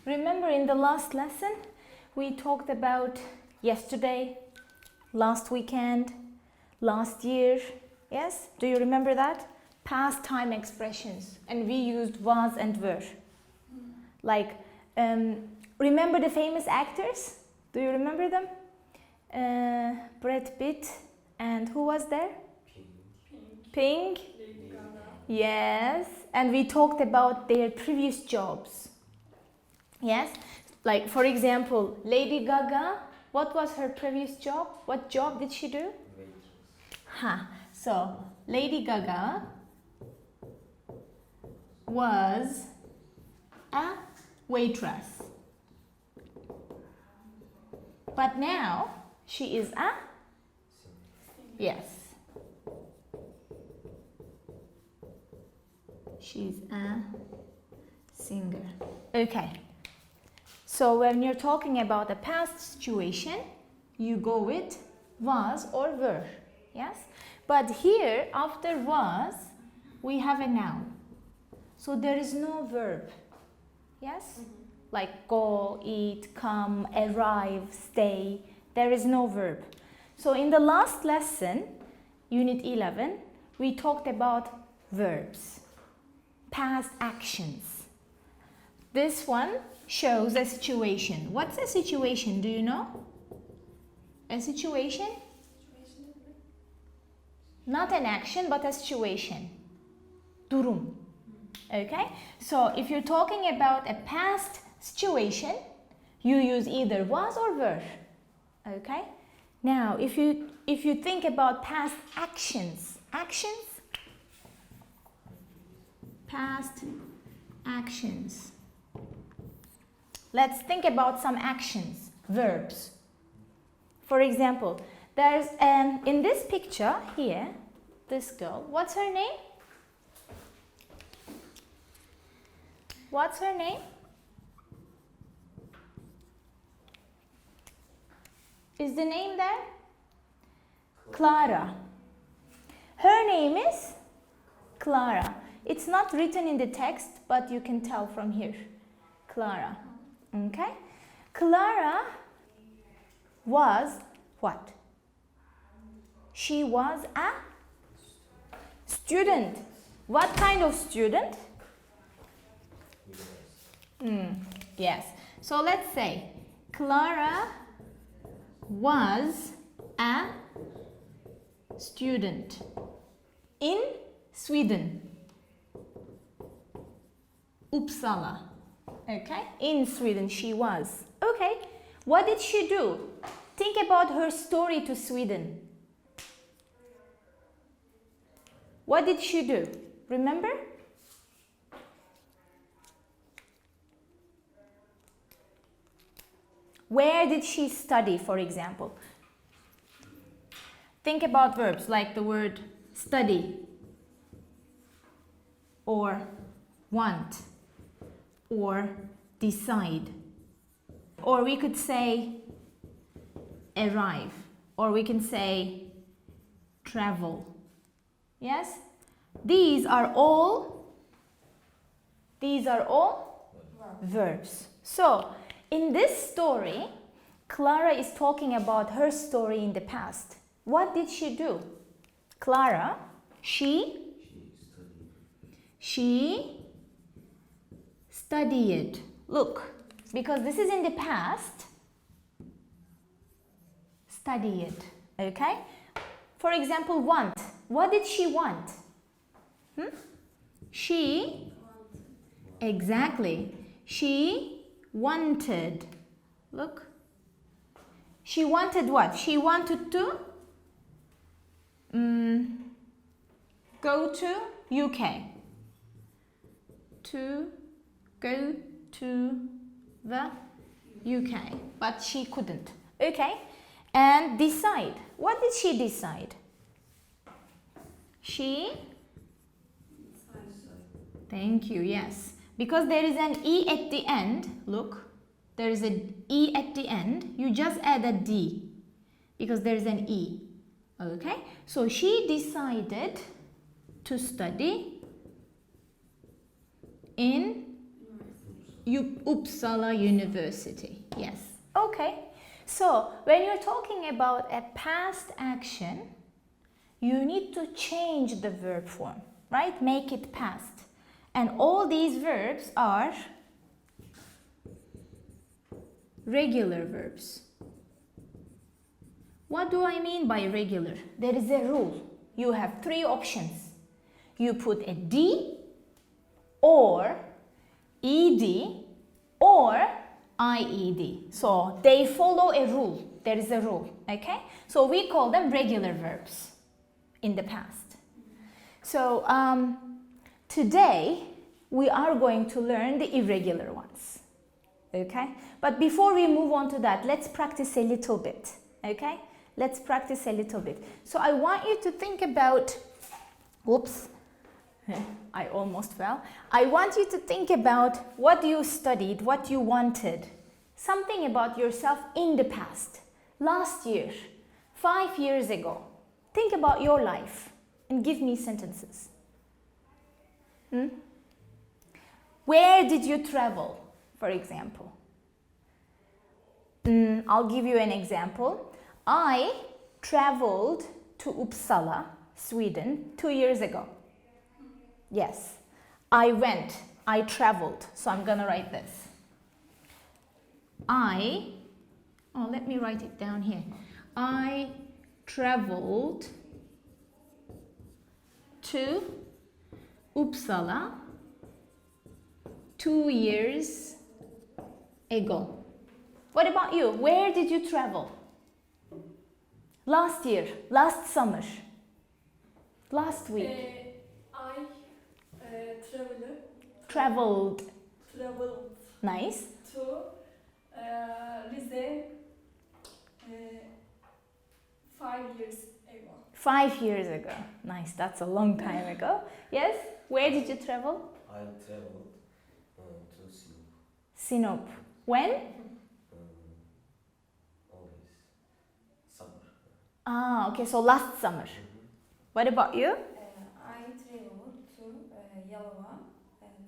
Remember in the last lesson, we talked about yesterday, last weekend, last year. Yes? Do you remember that? Past time expressions. And we used was and were. Like, remember the famous actors? Do you remember them? Brad Pitt and who was there? Pink. Yes. And we talked about their previous jobs. Yes. Like, for example, Lady Gaga, what was her previous job? What job did she do? Waitress. So, Lady Gaga was a waitress. But now, she is a? Yes. She's a singer. Okay. So when you're talking about a past situation, you go with was or were. Yes? But here, after was, we have a noun. So there is no verb. Yes? Like go, eat, come, arrive, stay. There is no verb. So in the last lesson, Unit 11, we talked about verbs, past actions. This one shows a situation. What's a situation? Do you know? A situation? Not an action, but a situation. Durum. Okay? So if you're talking about a past situation, you use either was or were. Okay? Now, if you think about past actions, past actions. Let's think about some actions, verbs. For example, there's in this picture here, this girl, what's her name? What's her name? Is the name there? Clara. Her name is Clara. It's not written in the text, but you can tell from here. Clara. Okay? Clara was what? She was a student. What kind of student? Yes. So let's say Clara was a student in Sweden. Uppsala. Okay? In Sweden she was. Okay. What did she do? Think about her story to Sweden. What did she do? Remember? Where did she study, for example? Think about verbs like the word study or want or decide. Or we could say arrive, or we can say travel. Yes? These are all verbs. So, in this story, Clara is talking about her story in the past. What did she do? Clara, she studied. Look, because this is in the past, studied. Okay? For example, want. What did she want? Exactly. She wanted. Look. She wanted what? She wanted to go to UK. To go to the UK. But she couldn't. Okay? And decide. What did she decide? Thank you, yes. Because there is an E at the end, look, there is an E at the end, you just add a D because there is an E, okay? So she decided to study in Uppsala University. Yes. Okay. So when you're talking about a past action, you need to change the verb form, right? Make it past. And all these verbs are regular verbs. What do I mean by regular? There is a rule. You have three options. You put a D or ED or IED. So they follow a rule. There is a rule, okay? So we call them regular verbs in the past. So today we are going to learn the irregular ones, okay? But before we move on to that, let's practice a little bit, okay? Let's practice a little bit. So I want you to think about, whoops, I almost fell. I want you to think about what you studied, what you wanted, something about yourself in the past, last year, 5 years ago. Think about your life and give me sentences. Where did you travel, for example? I'll give you an example. I traveled to Uppsala, Sweden, 2 years ago. Yes, I traveled, so I'm gonna write this. Let me write it down here. I traveled to Uppsala 2 years ago. What about you? Where did you travel? Last year, last summer, last week. I Traveled. Nice. To Rize 5 years ago. 5 years ago. Nice, that's a long time ago. Yes? Where did you travel? I traveled to Sinop. Sinop. When? Always summer. Okay, so last summer. What about you? I traveled to Yalova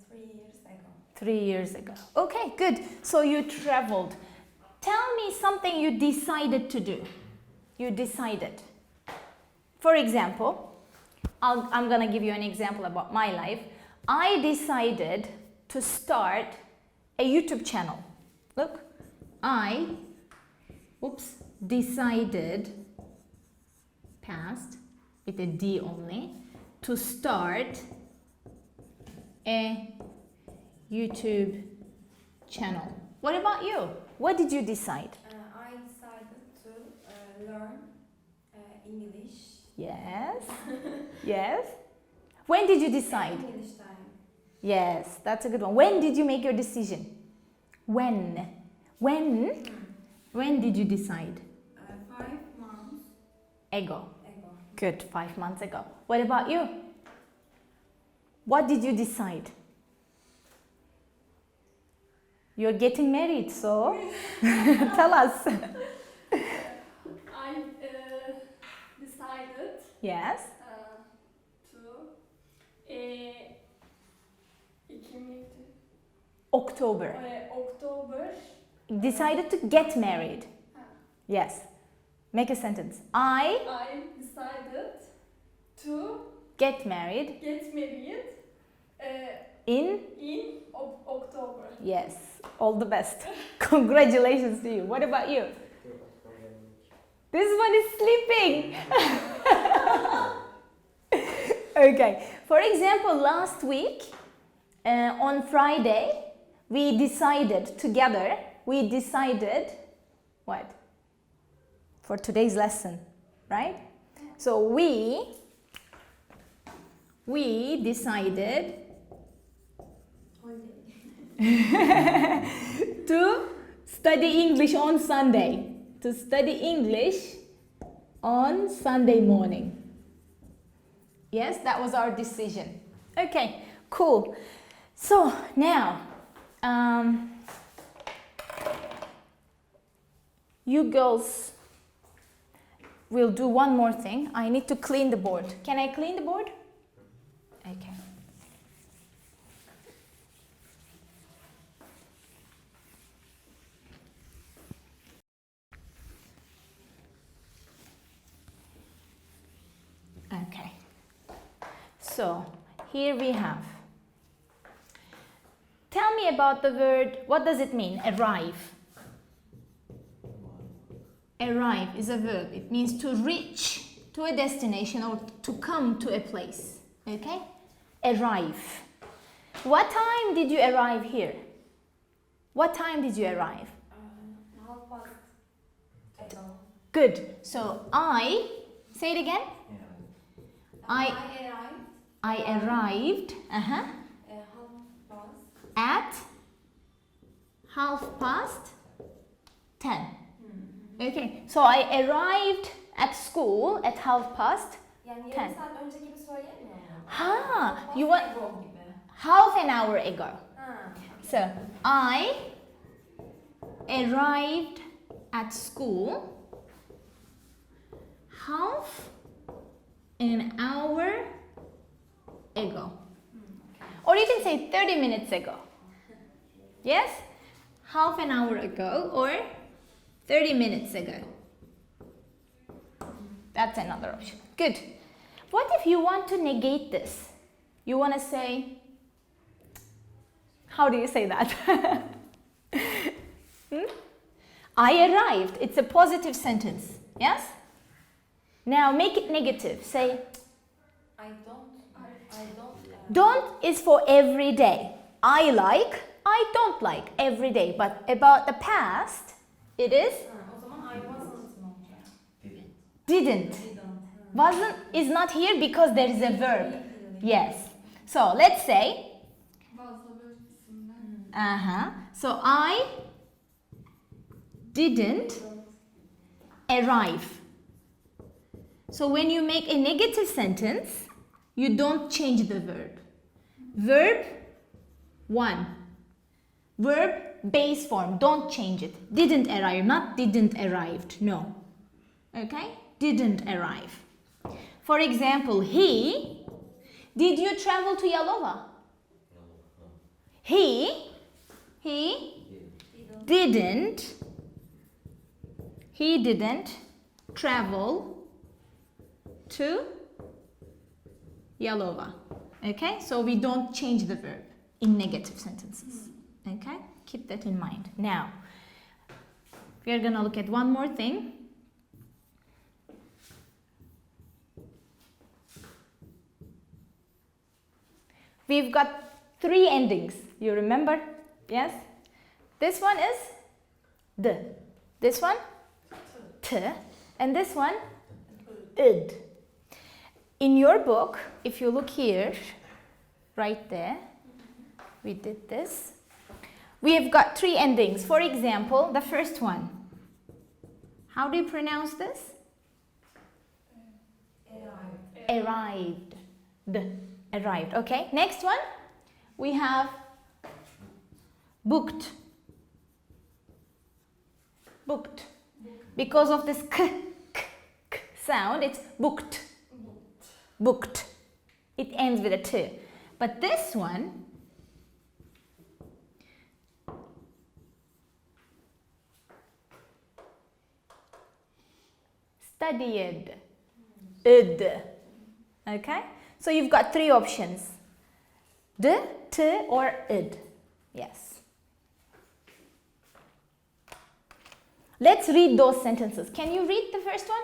3 years ago. 3 years ago. Okay, good. So you traveled. Tell me something you decided to do. You decided. For example, I'm gonna give you an example about my life. I decided to start a YouTube channel. Look, decided, past, with a D only, to start a YouTube channel. What about you? What did you decide? I decided to learn English. Yes. Yes. When did you decide? English time. Yes, that's a good one. When did you make your decision? When? When did you decide? 5 months Ago. ago. Good, 5 months ago. What about you? What did you decide? You're getting married, so tell us. I decided Yes. to October. October. Decided to get married. Yes. Make a sentence. I decided to get married get married in. in October. Yes. All the best. Congratulations to you. What about you? This one is sleeping. Okay. For example, last week, on Friday, we decided together, what? For today's lesson, right? So we decided to study English on Sunday. To study English on Sunday morning. Yes, that was our decision. Okay, cool. So now, you girls will do one more thing. I need to clean the board. Can I clean the board? Okay. So here we have. Tell me about the word, what does it mean? Arrive. Arrive is a verb. It means to reach to a destination or to come to a place. Okay? Arrive. What time did you arrive here? What time did you arrive? 8:30. Good. So say it again. I arrived half past. at 10:30. Okay. So I arrived at school at 10:30. Yani 10. yarım saat önce gibi söyleyemiyor mu? Ha, Half you want ago gibi. half an hour ago. Ha. So I arrived at school half an hour ago. Or you can say 30 minutes ago. Yes? Half an hour ago or 30 minutes ago. That's another option. Good. What if you want to negate this? You want to say, how do you say that? I arrived. It's a positive sentence. Yes? Now make it negative. Say, I don't. don't is for every day. I don't like every day. But about the past, it is O zaman I wasn't mı olacak? didn't. Didn't. Wasn't is not here because there is a verb. Yes. So let's say, Fazla bir isimden. So I didn't arrive. So when you make a negative sentence, you don't change the verb. Verb 1. Verb base form, don't change it. Didn't arrive, not didn't arrived. No. Okay? Didn't arrive. For example, did you travel to Yalova? No. He didn't travel to Yalova. Okay, so we don't change the verb in negative sentences. Okay, keep that in mind. Now, we are gonna look at one more thing. We've got 3 endings. You remember? Yes? This one is d. This one t. And this one id. In your book, if you look here, right there, we did this. We have got 3 endings. For example, the first one. How do you pronounce this? Arrived. Arrived. Okay. Next one. We have booked. Booked. Because of this k sound, it's booked. Booked. It ends with a t. But this one, studied. Id. Okay? So you've got 3 options. D, t, or id. Yes. Let's read those sentences. Can you read the first one,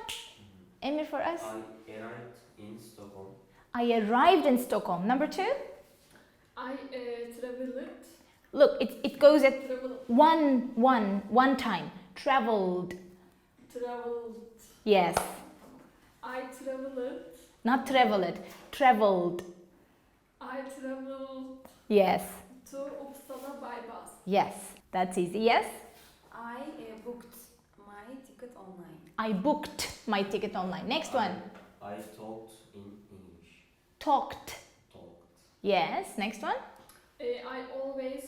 Emir, for us? I arrived in Stockholm. I arrived in Stockholm. Number 2? I traveled. Look, it goes at Traveled. one time. Traveled. Yes. I traveled. Not traveled. Traveled. I traveled Yes. to Uppsala by bus. Yes. That's easy. Yes? I booked my ticket online. I booked my ticket online. Next one. I talked in English. Talked. Talked. Yes. Next one. I always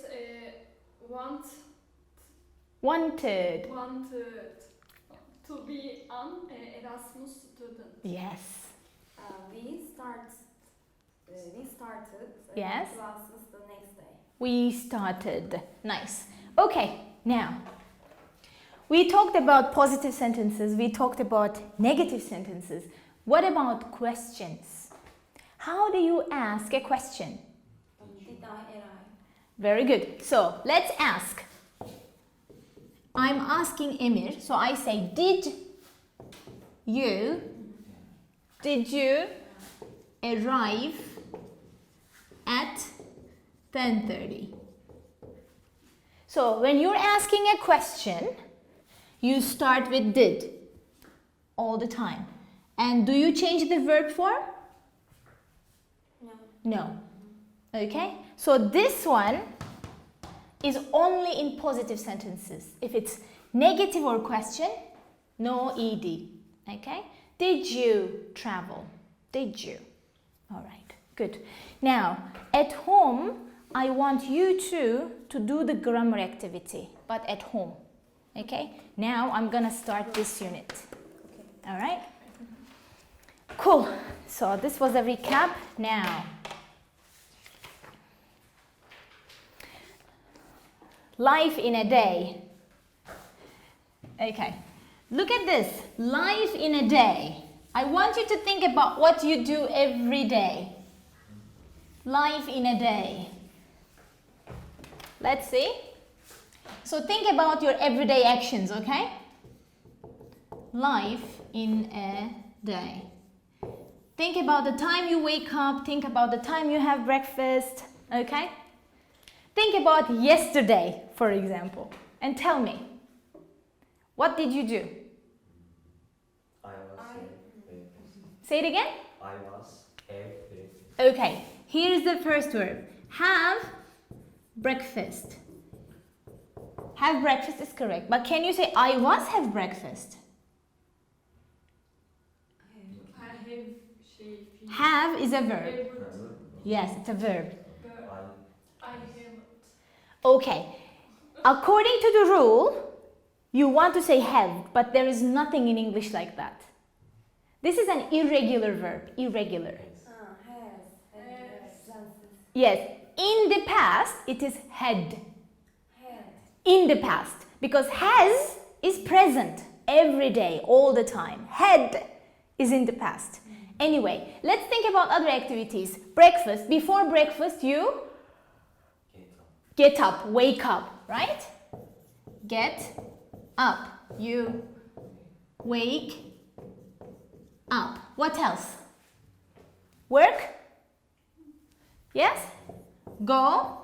Wanted. wanted to be an Erasmus student. Yes. We started Yes. classes the next day. We started. Nice. Okay, now we talked about positive sentences, we talked about negative sentences. What about questions? How do you ask a question? Did I arrive? Very good. So let's ask. I'm asking Emir. So I say, did you arrive at 10:30? So when you're asking a question, you start with did all the time. And do you change the verb form? No. No. Okay? So this one is only in positive sentences. If it's negative or question, no ed. Okay? Did you travel? Did you? All right. Good. Now, at home, I want you to do the grammar activity, but at home. Okay? Now I'm gonna start this unit. All right? Cool. So this was a recap. Now, life in a day. Okay. Look at this. Life in a day. I want you to think about what you do every day. Life in a day. Let's see. So think about your everyday actions, okay? Life in a day. Think about the time you wake up, think about the time you have breakfast, okay? Think about yesterday, for example, and tell me, what did you do? I was Say it again? I was every. Okay, here's the first verb. Have breakfast. Have breakfast is correct, but can you say I was have breakfast? I have şey, fiil. Have is a verb. Haven't. Yes, it's a verb. I haven't. Okay, according to the rule, you want to say have, but there is nothing in English like that. This is an irregular verb, irregular. Has. Yes, in the past, it is had. Had. In the past, because has is present every day, all the time. Had is in the past. Anyway, let's think about other activities. Breakfast. Before breakfast, you get up, wake up, right? Get up. You wake up. What else? Work? Yes? Go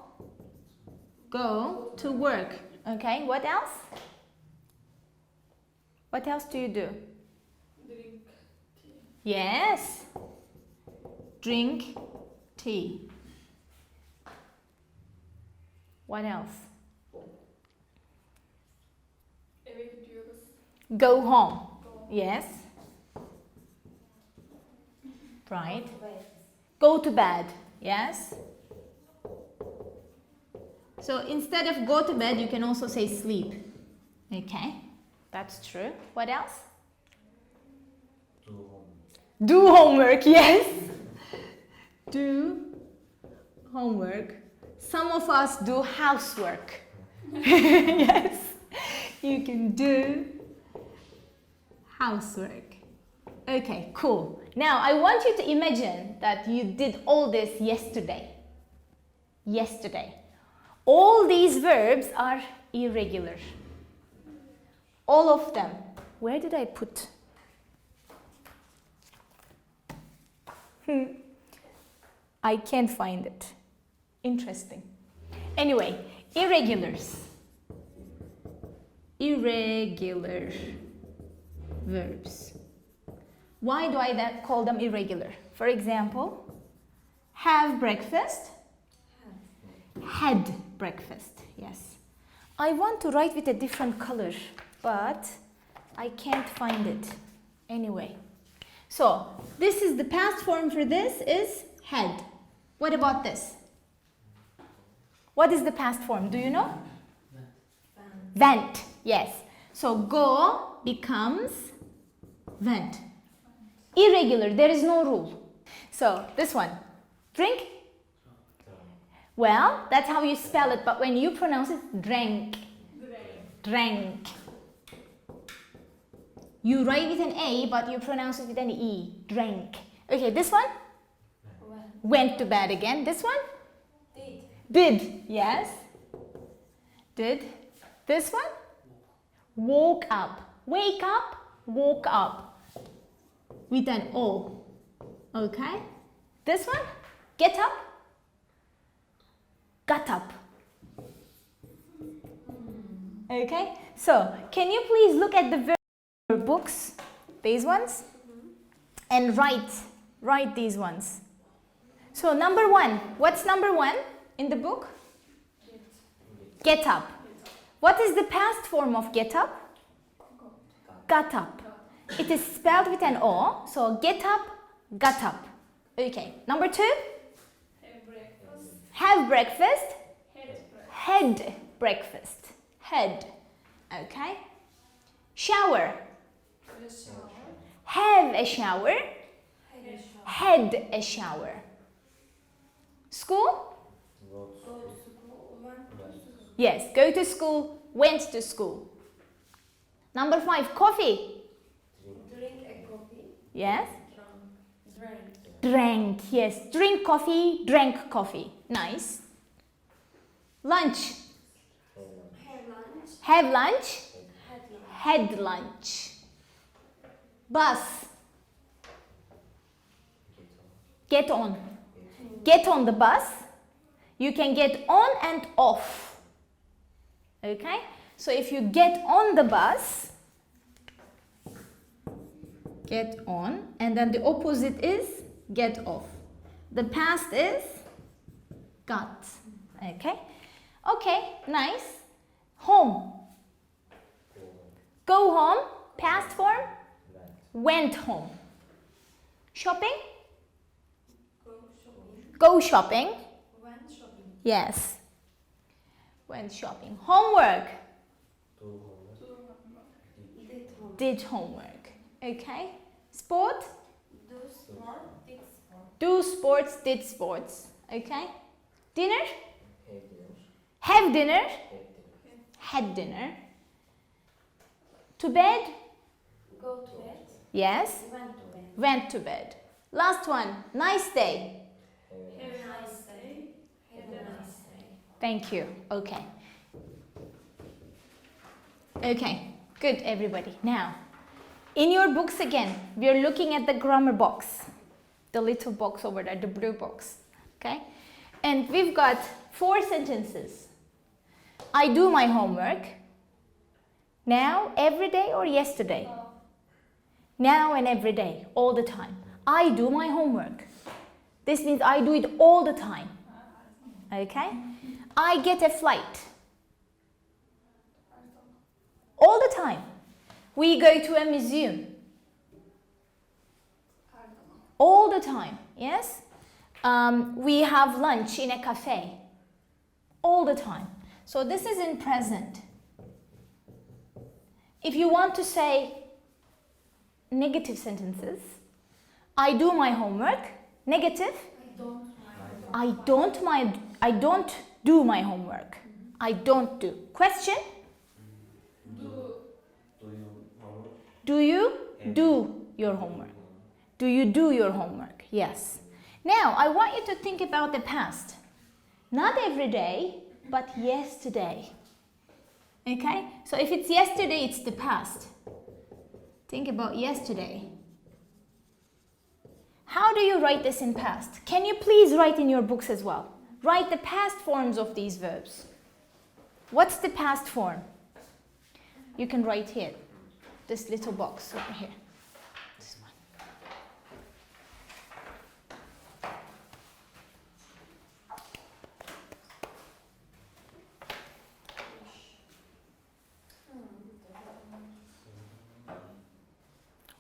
to work. Okay, what else? What else do you do? Drink tea. Yes. Drink tea. What else? Eve gidiyoruz. Go home. Go. Yes. Right. Bed. Go to bed. Yes. So instead of go to bed, you can also say sleep. Okay. That's true. What else? Do home. Do homework. Yes. Do homework. Some of us do housework. Yes. You can do housework. Okay, cool. Now I want you to imagine that you did all this yesterday. Yesterday. All these verbs are irregular. All of them. Where did I put? I can't find it. Interesting. Anyway, irregulars. Irregular verbs. Why do I call them irregular? For example, have breakfast. Had breakfast. Yes. I want to write with a different color, but I can't find it. Anyway. So, this is the past form for this is had. What about this? What is the past form? Do you know? Went. Yes. So, go becomes went. Irregular. There is no rule. So, this one. Drink. Well, that's how you spell it, but when you pronounce it, drank. Drank. You write with an A, but you pronounce it with an E. Drank. Okay, this one? Went to bed again. This one? Did. Did. Yes. Did. This one? Woke up. Wake up. Woke up. With an O. Okay. This one? Get up. Got up. Okay. So, can you please look at the verb books, these ones, and write these ones. So number 1, what's number 1 in the book? Get up. What is the past form of get up? Got up. It is spelled with an O, so get up, got up. Okay. Number 2, Have breakfast. have breakfast, Had breakfast. had breakfast, had. Okay. Shower, Have a shower. have a shower, Had a shower. had a shower. School? Go to Go to school. Went to school. Yes, go to school, went to school. Number 5, coffee. Drink a coffee. Yes. Drank. Drank, yes. Drink coffee, drank coffee. Nice. Lunch. have Have lunch. Have lunch. lunch, Had lunch. had lunch. Bus. Get on. Get on. Get on the bus. You can get on and off. Okay? So if you get on the bus, get on, and then the opposite is get off. The past is got. Okay? Okay, nice. Home. Go home. Go home, past form, Went. went home. Shopping? Go shopping. Go shopping. Went shopping. Yes. Went shopping. Homework. Do homework. Do homework. Did homework. Did homework. Okay. Sport. Do sport. Did sport. Do sports. Did sports. Okay. Dinner. Have dinner. Have dinner. Have dinner. Had dinner. To bed. Go to bed. Yes. Went to bed. Went to bed. Last one. Nice day. Have Have a nice day. Have a nice day. Thank you. Okay. Okay. Good, everybody. Now, in your books again, we are looking at the grammar box. The little box over there, the blue box. Okay? And we've got 4 sentences. I do my homework. Now, every day, or yesterday? Now and every day, all the time. I do my homework. This means I do it all the time. Okay? I get a flight. All the time. We go to a museum. All the time. Yes? We have lunch in a cafe. All the time. So this is in present. If you want to say negative sentences, I do my homework. Negative. I don't do my homework. I don't do. Question. Do you homework? Do you do your homework? Do you do your homework? Yes. Now, I want you to think about the past. Not every day, but yesterday. Okay? So if it's yesterday, it's the past. Think about yesterday. How do you write this in past? Can you please write in your books as well? Write the past forms of these verbs. What's the past form? You can write here. This little box over here. This one.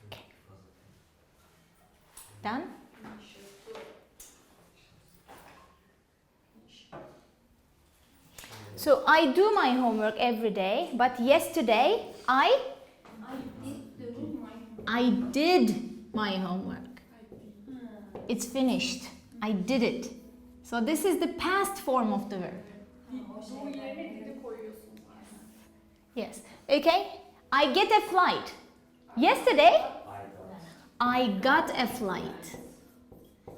Okay. Done? So I do my homework every day, but yesterday I did my homework. It's finished. I did it. So this is the past form of the verb. Bu yerine didi koyuyorsun. Yes. Okay. I get a flight. Yesterday I got. I got a flight.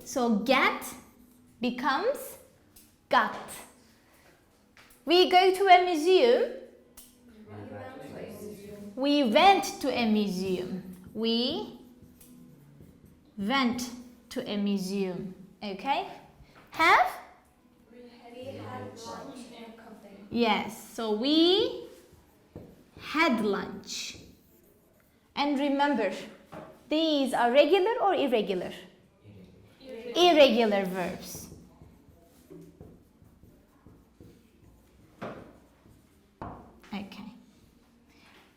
So get becomes got. We go to a museum. We went to a museum. We went to a museum. Okay? Have? We had lunch in a cafe. Yes. So we had lunch. And remember, these are regular or irregular? Irregular verbs. Okay.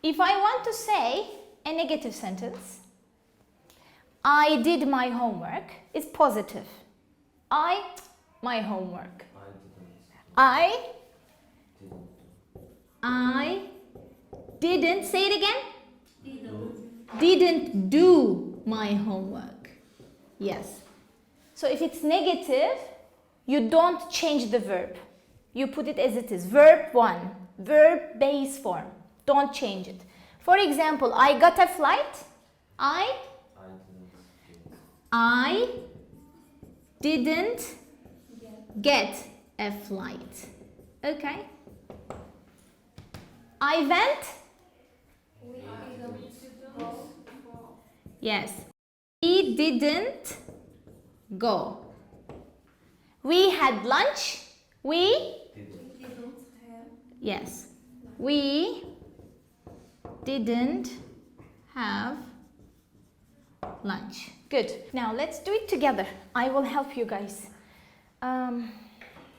If I want to say a negative sentence, I did my homework, is positive. My homework. I didn't, say it again? Didn't do my homework. Yes. So if it's negative, you don't change the verb. You put it as it is. Verb 1. Verb base form. Don't change it. For example, I got a flight. I didn't get a flight. Okay. I went. We didn't go. Yes. We didn't go. We had lunch. We didn't have yes. We didn't have lunch. Good. Now let's do it together. I will help you guys.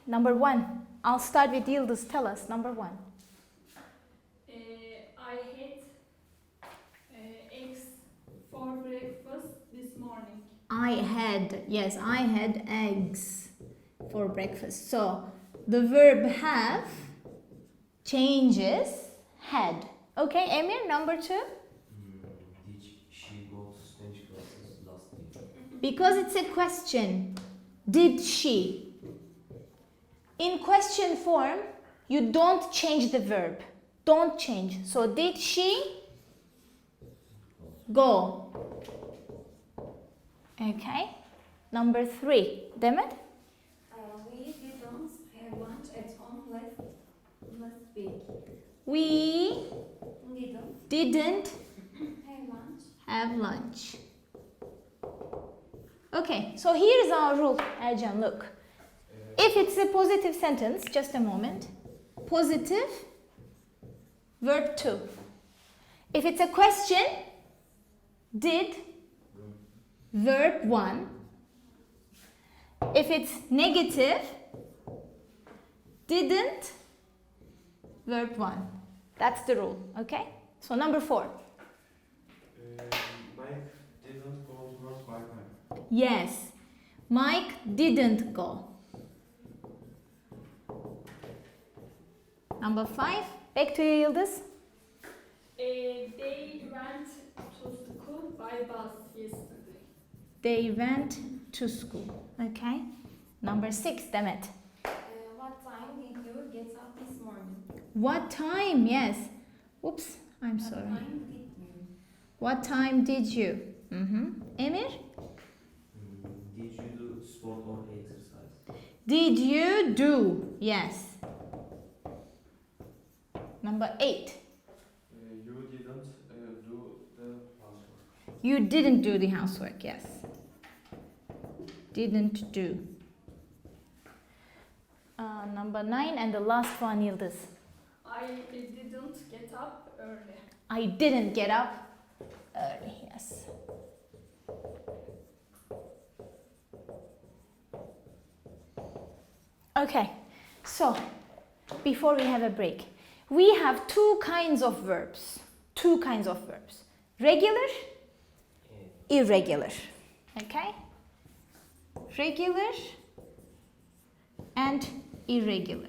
Number 1. I'll start with Yıldız. Tell us. Number 1. I had eggs for breakfast this morning. I had eggs for breakfast. So the verb have changes had. Okay, Emir, number 2. Did she go to Spanish classes last year? Because it's a question. Did she? In question form, you don't change the verb. Don't change. So did she go? Okay. Number 3. Demet? we didn't have lunch at home last week. We didn't Have lunch. have lunch. Okay, so here is our rule, Ercan, look. If it's a positive sentence, just a moment. Positive, verb 2. If it's a question, did, verb 1. If it's negative, didn't, verb 1. That's the rule, okay? So number 4. Mike didn't go to work by time. Yes, Mike didn't go. Number 5. Back to you, Yıldız. They went to school by bus yesterday. They went to school. Okay. Number 6, Demet. What time did you get up this morning? What time? Yes. Oops, I'm What sorry. time did you? What time did you? Emir? Did you do sport or exercise? Did you do? Yes. Number 8. You didn't do the housework. You didn't do the housework. Yes. Didn't do. Number 9 and the last one, Yıldız. I didn't get up early. I didn't get up early. Yes. Okay. So, before we have a break, we have 2 kinds of verbs. 2 kinds of verbs. Regular, irregular. Okay? Regular and irregular.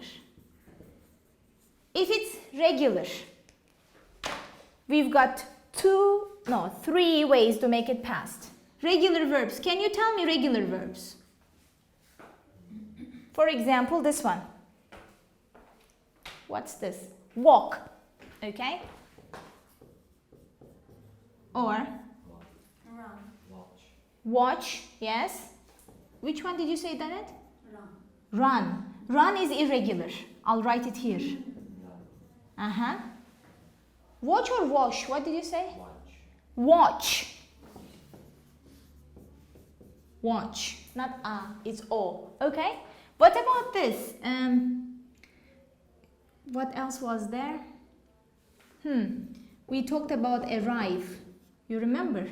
If it's regular, we've got 3 ways to make it past. Regular verbs. Can you tell me regular verbs? For example, this one. What's this? Walk. Okay? Or Run. Watch. watch. Yes. Which one did you say, Danet? Run. Run is irregular. I'll write it here. Run. Watch or wash? What did you say? Watch. Watch. Watch. Not it's O. Okay? What about this? What else was there? We talked about arrive. You remember?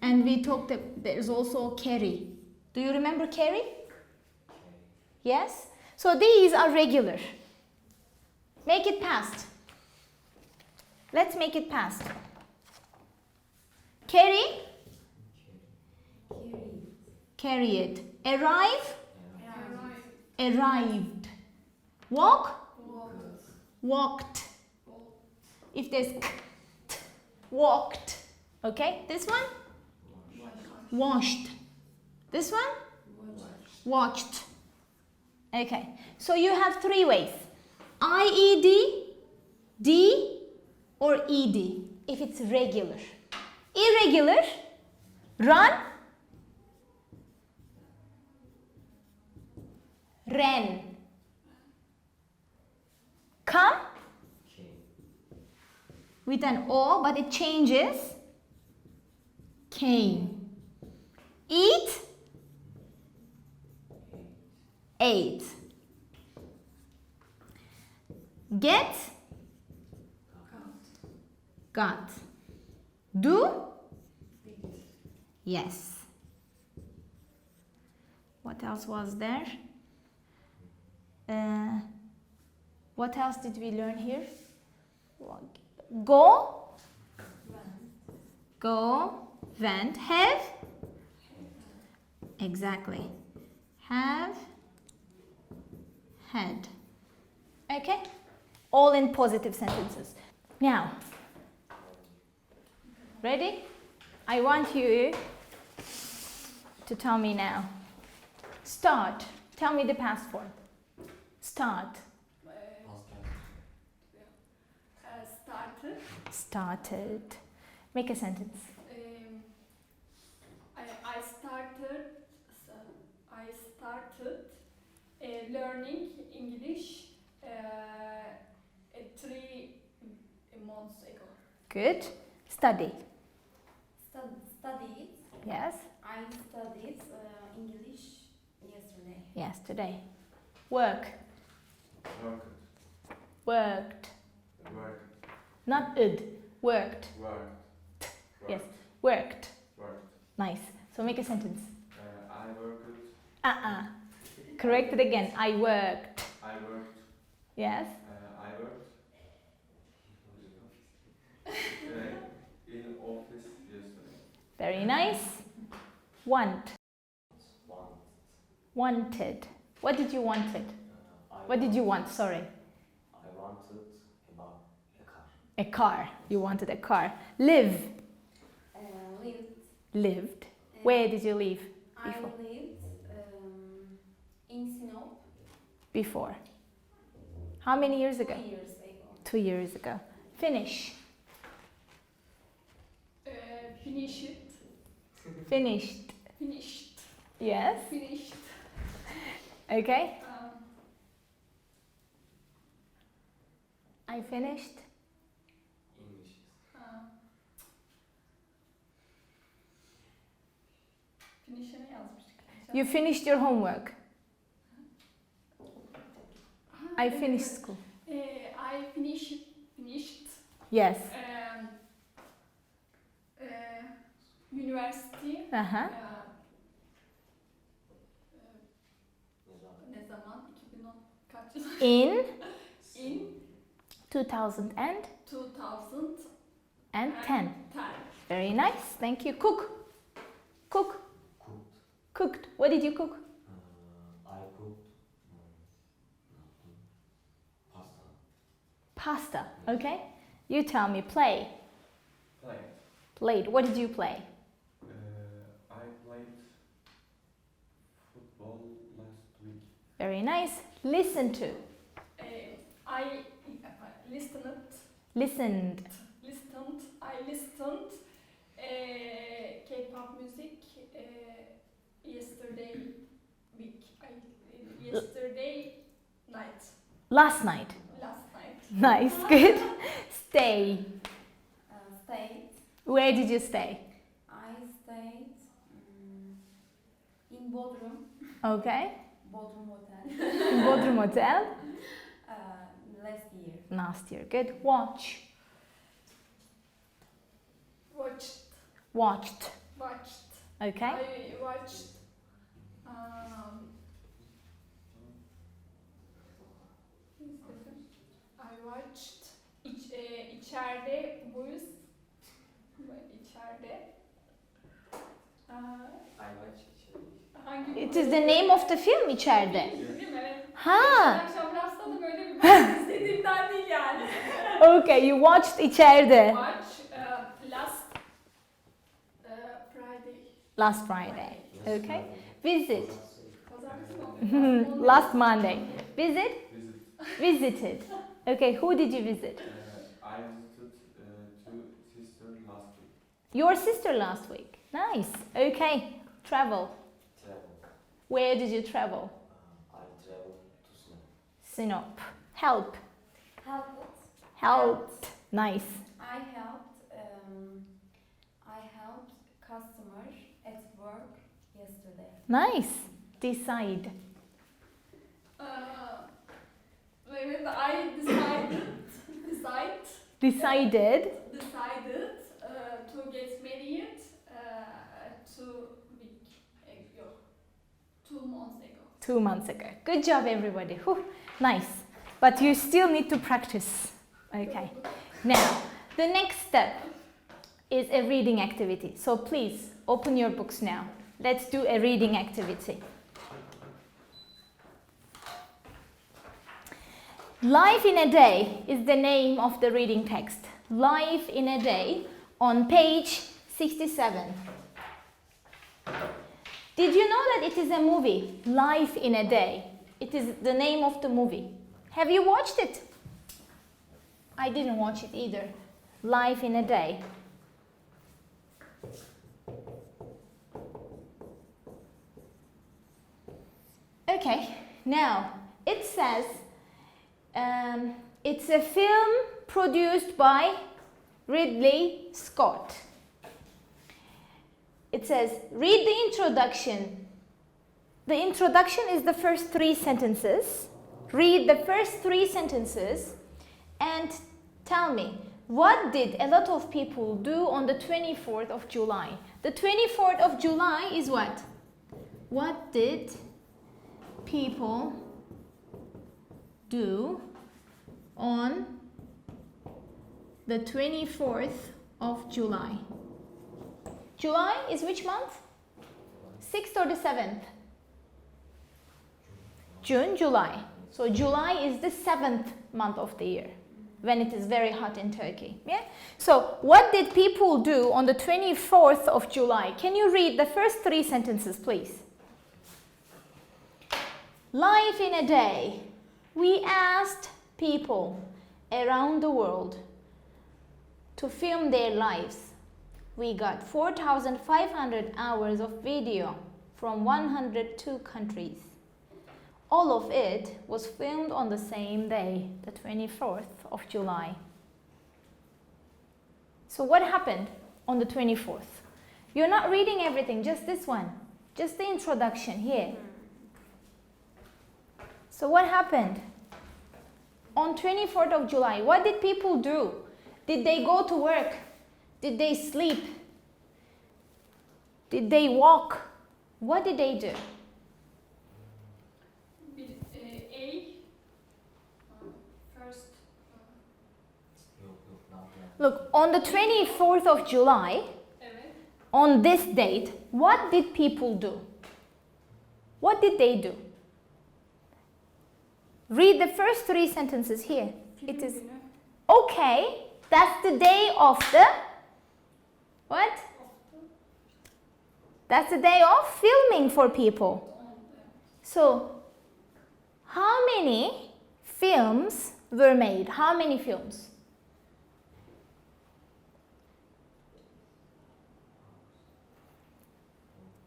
And we talked there's also carry. Do you remember carry? Yes? So these are regular. Make it past. Let's make it past. Carry. Carry it. Arrive. Arrived. Walk. Walked. If there's walked. Okay, this one? Washed. This one? Watched. Okay, so you have three ways. IED, D, or ED if it's regular. Irregular, run, ran. Come with an O, but it changes. Came. Eat. Ate. Get. Got. Do. Yes. What else was there? What else did we learn here? Go. Go. Went. Have. Exactly. Have. Had. Okay? All in positive sentences. Now, ready? I want you to tell me now. Start. Tell me the past form. Start. Started. Started. Make a sentence. I started learning English 3 months ago. Good. Study. Studied. Yes. I studied English yesterday. Yes, today. Work. Worked. Worked. Worked. Not id. Worked. Worked. Yes. Worked. Worked. Nice. So make a sentence. I worked. Correct it again. I worked. I worked. Yes. I worked. In office yesterday. Very nice. Want. Wanted. What did you wanted? What did you want? Sorry. I wanted about a car. A car. You wanted a car. Live. Lived. Lived. Where did you live I before? lived in Sinop Before. How many years 2 ago? years ago. 2 years ago. Finish. Finish it. Finished. Finished. Yes. Finished. Okay. I finished. English. Finish'e ne yazmıştık? You finished your homework. I finished school. I finished. Yes. University. Uh-huh. Ne zaman? 2010 kaç? In In 2010. 2010. Very nice. Thank you. Cook. Cook. Cooked. Cooked. What did you cook? I cooked pasta. Pasta. Okay. You tell me. Play. Played. Played. What did you play? I played football last week. Very nice. Listen to. I listened. Listened. I listened K-pop music yesterday week. Yesterday night. Last night. Last night. Nice, good. Stay. Stayed. Where did you stay? I stayed in Bodrum. Okay. Bodrum Hotel. Bodrum Hotel. Last year. Last year. Good. Watch. Watched. Watched. Watched. Okay. I watched. I watched. İçeride buyuz. İçeride. I watch it. Hangi It is the name of the film içeride. Değil mi? Evet. Ha. Akşam rastladım öyle bir bak istediğimden değil yani. Okay, you watched içeride. Watch Friday. Last Friday. Okay. Visit. Pazartesi mi? Last Monday. Visit. Visit. Visited. Okay, who did you visit? I visited two sisters last week. Your sister last week. Nice. Okay. Travel. Travel. Where did you travel? I travel to Sinop. Sinop. Help. Helped. Helped. Nice. I helped customer at work yesterday. Nice. Decide. Evet, I Decided. decided to get married 2 months ago. 2 months ago. Good job, everybody. Whew. Nice. But you still need to practice. Okay. Now, the next step is a reading activity. So please open your books now. Let's do a reading activity. Life in a Day is the name of the reading text. Life in a Day on page 67. Did you know that it is a movie? Life in a Day. It is the name of the movie. Have you watched it? I didn't watch it either. Life in a Day. Okay, now it says it's a film produced by Ridley Scott. It says, read the introduction. The introduction is the first 3 sentences. Read the first 3 sentences and tell me, what did a lot of people do on the 24th of July? The 24th of July is what? What did people do on the 24th of July? July is which month? 6th or the 7th? June, July. So July is the 7th month of the year when it is very hot in Turkey. Yeah? So what did people do on the 24th of July? Can you read the first 3 sentences, please? Life in a day. We asked people around the world to film their lives. We got 4,500 hours of video from 102 countries. All of it was filmed on the same day, the 24th of July. So what happened on the 24th? You're not reading everything, just this one. Just the introduction here. So what happened? On 24th of July, what did people do? Did they go to work? Did they sleep? Did they walk? What did they do? First. Look, on the 24th of July, Evet. on this date, what did people do? What did they do? Read the first 3 sentences here. It is okay. That's the day of the what? That's the day of filming for people. So, how many films were made? How many films?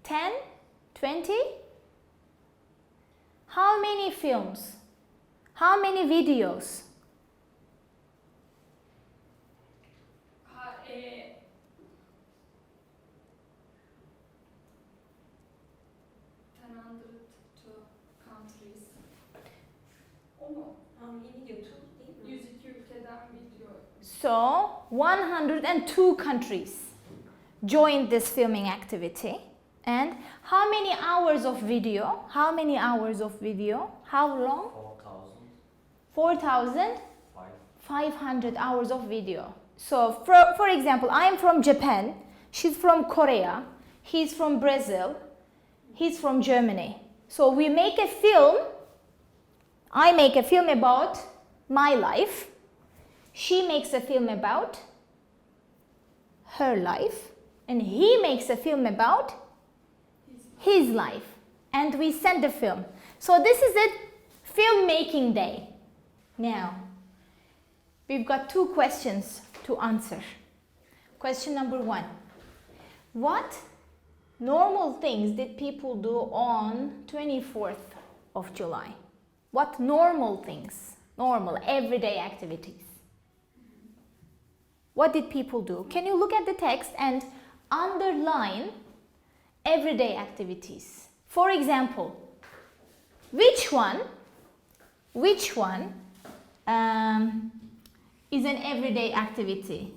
10? 20? How many films? How many videos? Ha, 102 countries. O mu? YouTube değil mi? 102 ülkeden video. So 102 countries joined this filming activity. And how many hours of video? How many hours of video? How long? 4,000. 4,500 hours of video. So for example, I'm from Japan, she's from Korea, he's from Brazil, he's from Germany. So we make a film, I make a film about my life, she makes a film about her life, and he makes a film about his life, and we send the film. So this is a filmmaking day. Now, we've got 2 questions to answer. Question number 1. What normal things did people do on 24th of July? What normal things? Normal, everyday activities. What did people do? Can you look at the text and underline everyday activities? For example, which one is an everyday activity?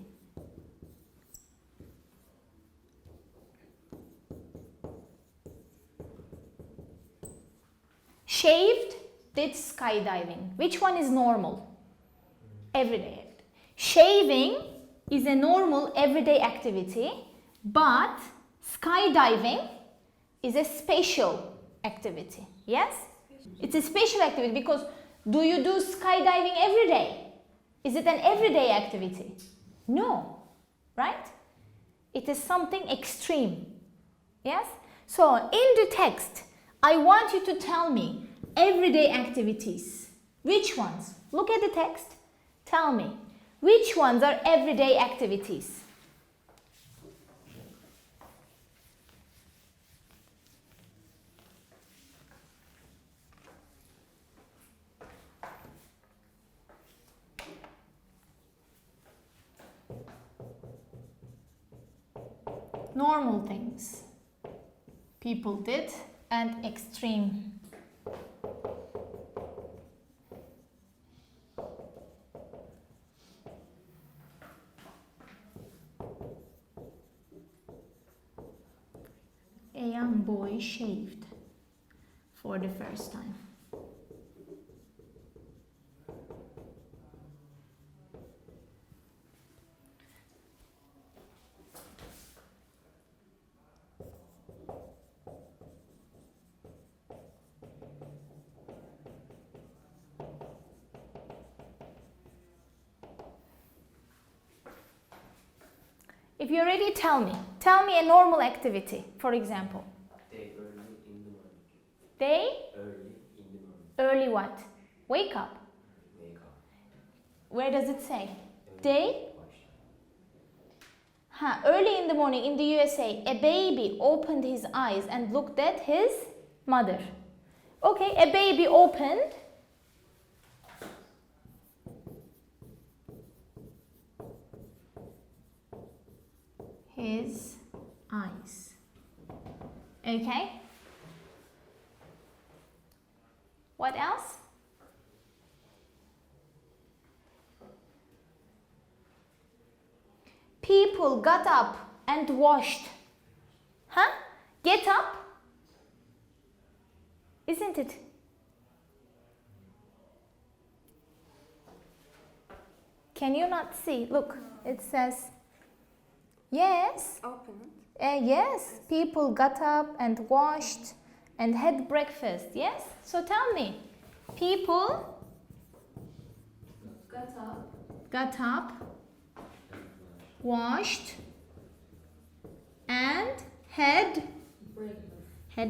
Shaved, did skydiving. Which one is normal? Everyday. Shaving is a normal everyday activity, but skydiving is a special activity. Yes? It's a special activity because do you do skydiving every day? Is it an everyday activity? No, right? It is something extreme. Yes? So in the text, I want you to tell me everyday activities. Which ones? Look at the text. Tell me. Which ones are everyday activities? Normal things people did and extreme. A young boy shaved for the first time. If you're ready, tell me a normal activity, for example. Day early in the morning. Day? Early in the morning. Early what? Wake up. Wake up. Where does it say? Early Day? wash. Early in the morning in the USA, a baby opened his eyes and looked at his mother. Okay, a baby opened his eyes. Okay? What else? People got up and washed. Get up? Isn't it? Can you not see? Look, it says, yes. Open it. Yes, people got up and washed and had breakfast. Yes? So tell me, people got up, washed, and had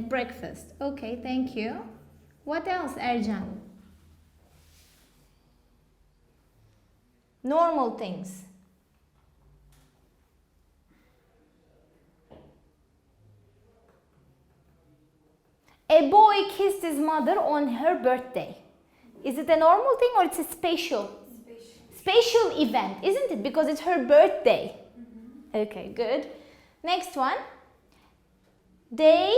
breakfast. Okay, thank you. What else, Ercan? Normal things. A boy kissed his mother on her birthday. Is it a normal thing or it's a special? Special event, isn't it? Because it's her birthday. Okay, good. Next one. They.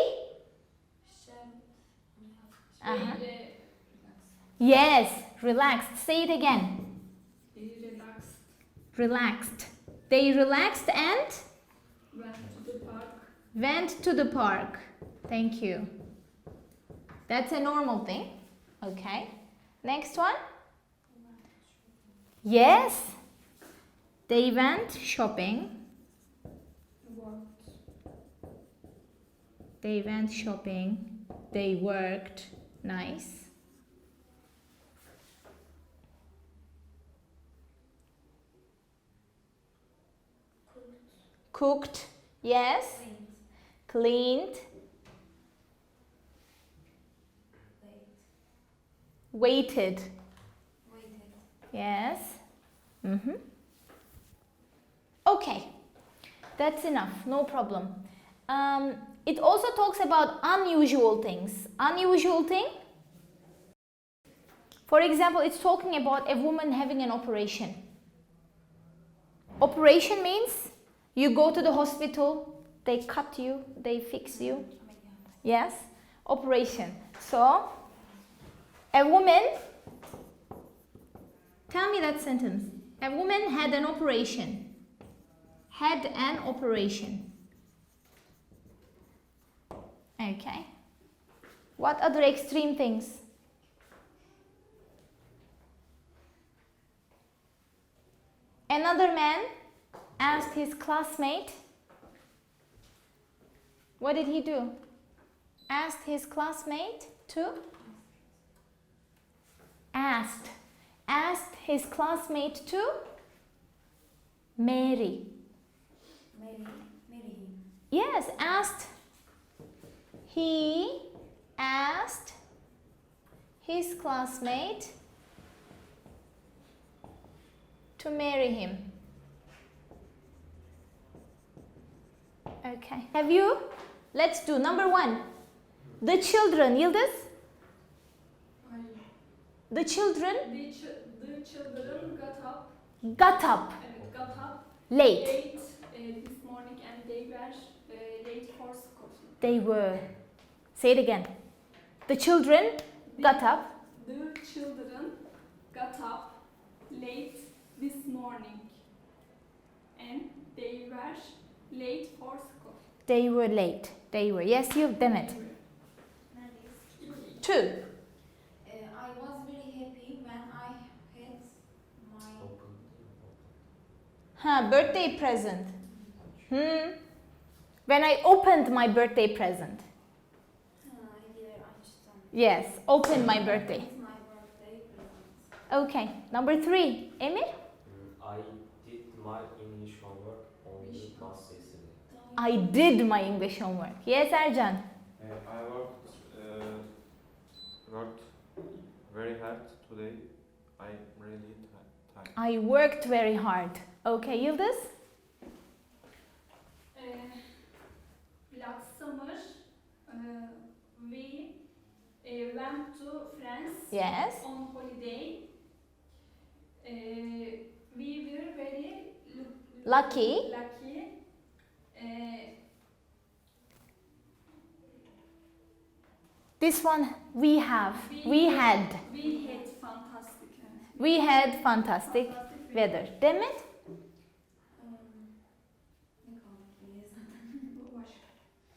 Uh-huh. Yes, relaxed. Say it again. Relaxed. Relaxed. They relaxed and Went to the park. went to the park. Thank you. That's a normal thing. Okay. Next one. Yes. They went shopping. Worked. They went shopping. They worked. Nice. Cooked. Yes. Cleaned. Waited. Yes. Okay. That's enough. No problem. It also talks about unusual things. Unusual thing. For example, it's talking about a woman having an operation. Operation means you go to the hospital, they cut you, they fix you. Yes? Operation. So, a woman, tell me that sentence. A woman had an operation. Had an operation. Okay. What other extreme things? Another man asked his classmate. What did he do? Asked his classmate to? Asked his classmate to marry. Marry him. Yes, he asked his classmate to marry him. Okay. Have you? Let's do number 1. The children, Yıldız? The children The children got up. got up Got up late. late this morning and they were late for school. They were. Say it again. The children got up. The children got up late this morning and they were late for school. They were late. They were. Yes, you've done it. 2. I was very happy when I had my Birthday present. When I opened my birthday present. Yes, opened my birthday. my birthday present. Okay, number 3. Emir? I did my English homework on the class yesterday. I did my English homework. Yes, Ercan. I worked very hard today. I'm really tired. I worked very hard. Okay, Yıldız? Last summer we went to France Yes. on holiday. We were very Lucky. This one we have. We had. We had fantastic. We had fantastic weather. Demet?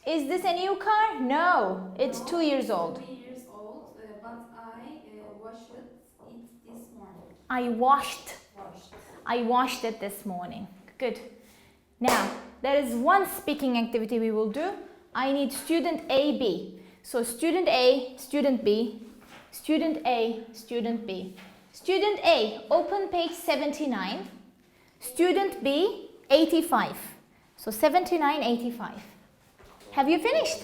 Is this a new car? No, it's 2 years old. 2 years old, but I washed it this morning. I washed it this morning. Good. Now, there is one speaking activity we will do. I need student A, B. So student A, student B, student A, student B. Student A, open page 79. Student B, 85. So 79, 85. Have you finished?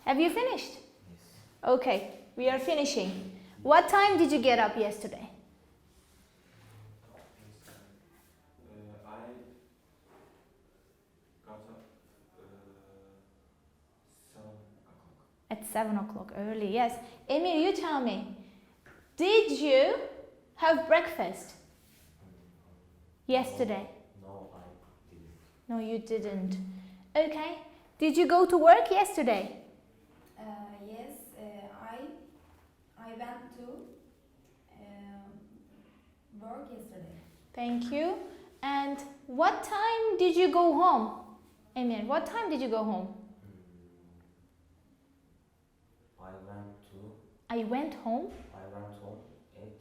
Have you finished? Okay, we are finishing. What time did you get up yesterday? I got up 7 o'clock. At 7 o'clock, early, yes. Emir, you tell me, did you have breakfast yesterday? No, I didn't. No, you didn't. Okay. Did you go to work yesterday? Yes, I went to work yesterday. Thank you. And what time did you go home? Emir, what time did you go home? I went home at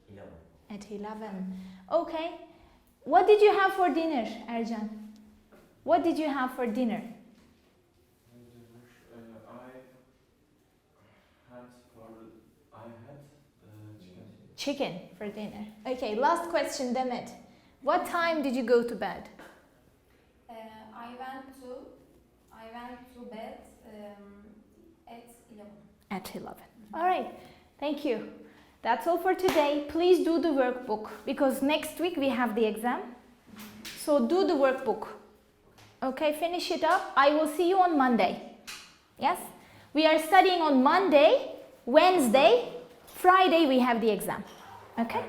11. at 11. Okay. What did you have for dinner, Ercan? What did you have for dinner? I had chicken. Chicken for dinner. Okay, last question, Demet. What time did you go to bed? I went to bed at 11. At 11. All right. Thank you. That's all for today. Please do the workbook because next week we have the exam. So do the workbook. Okay, finish it up. I will see you on Monday. Yes? We are studying on Monday, Wednesday, Friday we have the exam. Okay?